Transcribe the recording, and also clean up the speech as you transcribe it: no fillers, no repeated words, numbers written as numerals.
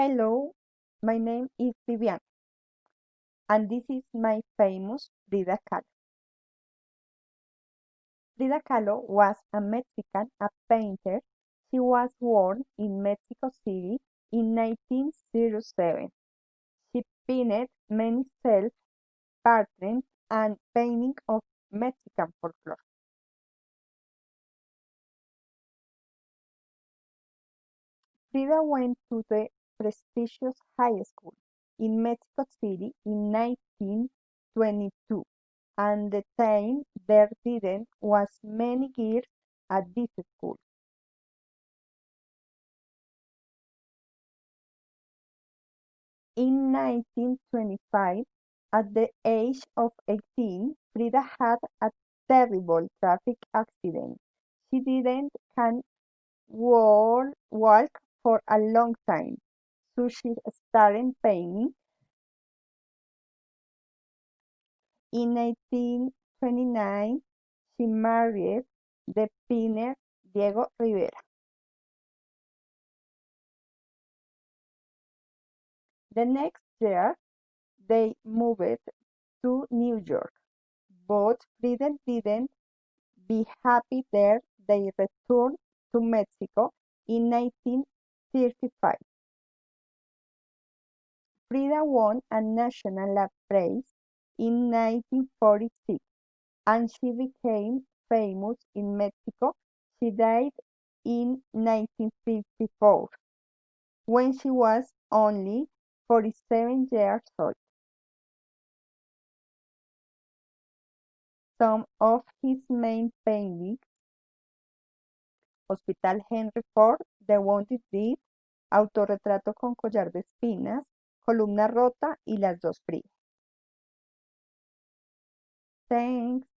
Hello, my name is Vivian, and this is my famous Frida Kahlo. Frida Kahlo was a Mexican a painter. She was born in Mexico City in 1907. She painted many self-portraits and paintings of Mexican folklore. Frida went to the prestigious high school in Mexico City in 1922, and the time there didn't was many years at this school. In 1925, at the age of 18, Frida had a terrible traffic accident. She didn't can walk for a long time, so she started painting. In 1829, she married the painter Diego Rivera. The next year, they moved to New York, but Frida didn't be happy there. They returned to Mexico in 1935. Frida won a National Art Prize in 1946, and she became famous in Mexico. She died in 1954 when she was only 47 years old. Some of his main paintings: Hospital Henry Ford, The Wounded Dead, Autorretrato con collar de espinas, Columna rota y Las dos Fridas. Thanks.